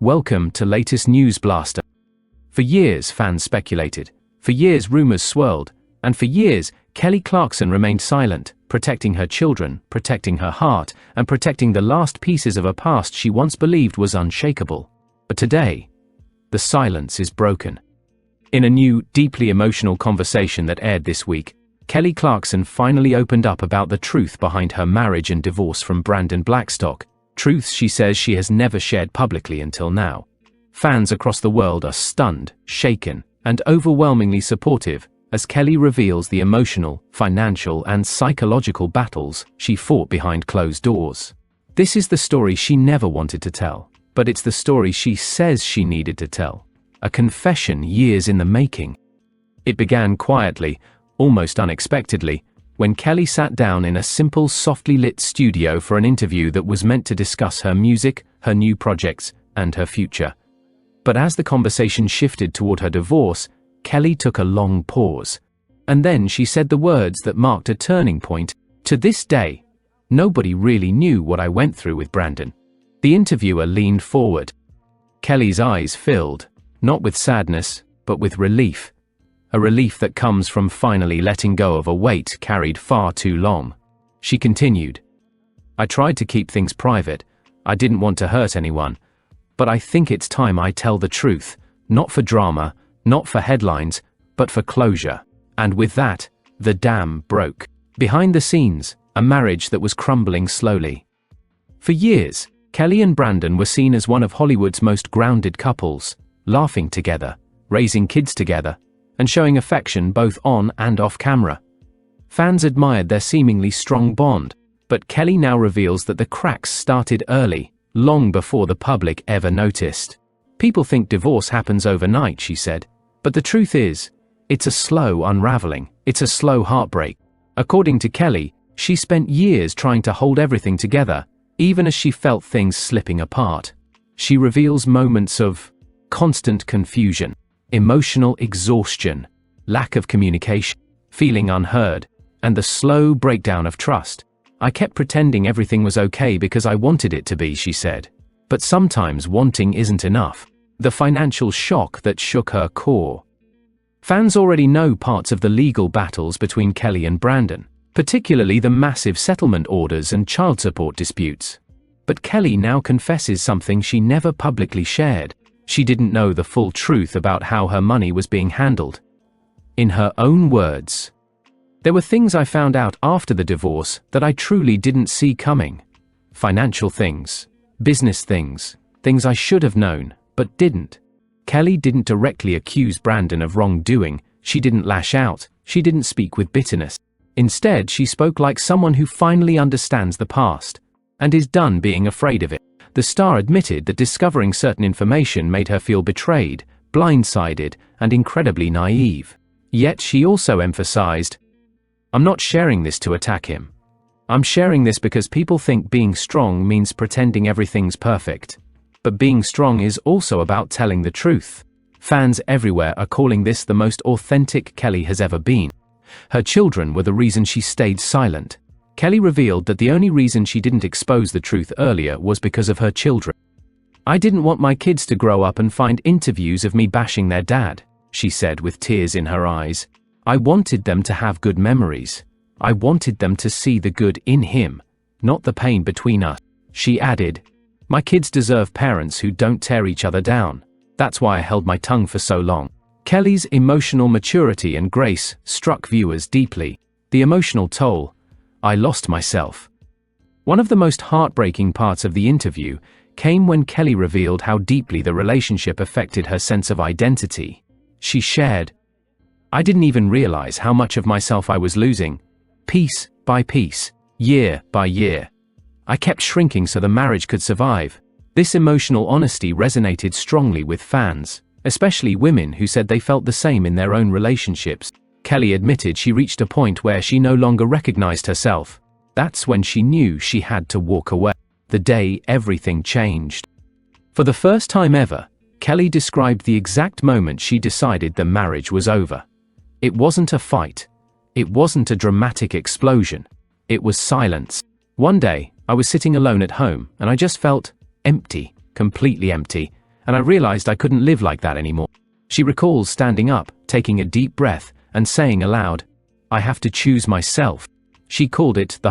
Welcome to latest news blaster. For years fans speculated, for years rumors swirled, and for years Kelly Clarkson remained silent, protecting her children, protecting her heart, and protecting the last pieces of a past she once believed was unshakable. But today, the silence is broken. In a new, deeply emotional conversation that aired this week, Kelly Clarkson finally opened up about the truth behind her marriage and divorce from Brandon Blackstock, truths she says she has never shared publicly until now. Fans across the world are stunned, shaken, and overwhelmingly supportive as Kelly reveals the emotional, financial, and psychological battles she fought behind closed doors. This is the story she never wanted to tell, but it's the story she says she needed to tell. A confession years in the making. It began quietly, almost unexpectedly, when Kelly sat down in a simple, softly lit studio for an interview that was meant to discuss her music, her new projects, and her future. But as the conversation shifted toward her divorce, Kelly took a long pause. And then she said the words that marked a turning point. "To this day, nobody really knew what I went through with Brandon." The interviewer leaned forward. Kelly's eyes filled, not with sadness, but with relief. A relief that comes from finally letting go of a weight carried far too long. She continued, "I tried to keep things private. I didn't want to hurt anyone. But I think it's time I tell the truth, not for drama, not for headlines, but for closure." And with that, the dam broke. Behind the scenes, a marriage that was crumbling slowly. For years, Kelly and Brandon were seen as one of Hollywood's most grounded couples, laughing together, raising kids together, and showing affection both on and off camera. Fans admired their seemingly strong bond, but Kelly now reveals that the cracks started early, long before the public ever noticed. "People think divorce happens overnight," she said, "but the truth is, it's a slow unraveling, it's a slow heartbreak." According to Kelly, she spent years trying to hold everything together, even as she felt things slipping apart. She reveals moments of constant confusion, emotional exhaustion, lack of communication, feeling unheard, and the slow breakdown of trust. "I kept pretending everything was okay because I wanted it to be," she said. But sometimes wanting isn't enough. The financial shock that shook her core. Fans already know parts of the legal battles between Kelly and Brandon, particularly the massive settlement orders and child support disputes. But Kelly now confesses something she never publicly shared. She didn't know the full truth about how her money was being handled. In her own words, "There were things I found out after the divorce that I truly didn't see coming. Financial things, business things, things I should have known, but didn't." Kelly didn't directly accuse Brandon of wrongdoing, she didn't lash out, she didn't speak with bitterness. Instead, she spoke like someone who finally understands the past, and is done being afraid of it. The star admitted that discovering certain information made her feel betrayed, blindsided, and incredibly naive. Yet she also emphasized, "I'm not sharing this to attack him. I'm sharing this because people think being strong means pretending everything's perfect. But being strong is also about telling the truth." Fans everywhere are calling this the most authentic Kelly has ever been. Her children were the reason she stayed silent. Kelly revealed that the only reason she didn't expose the truth earlier was because of her children. "I didn't want my kids to grow up and find interviews of me bashing their dad," she said with tears in her eyes. "I wanted them to have good memories. I wanted them to see the good in him, not the pain between us." She added, "My kids deserve parents who don't tear each other down. That's why I held my tongue for so long." Kelly's emotional maturity and grace struck viewers deeply. The emotional toll. "I lost myself." One of the most heartbreaking parts of the interview came when Kelly revealed how deeply the relationship affected her sense of identity. She shared, "I didn't even realize how much of myself I was losing. Piece by piece, year by year. I kept shrinking so the marriage could survive." This emotional honesty resonated strongly with fans, especially women who said they felt the same in their own relationships. Kelly admitted she reached a point where she no longer recognized herself. That's when she knew she had to walk away. The day everything changed. For the first time ever, Kelly described the exact moment she decided the marriage was over. It wasn't a fight. It wasn't a dramatic explosion. It was silence. "One day, I was sitting alone at home, and I just felt empty, completely empty. and I realized I couldn't live like that anymore. She recalls standing up, taking a deep breath, and saying aloud, "I have to choose myself." She called it the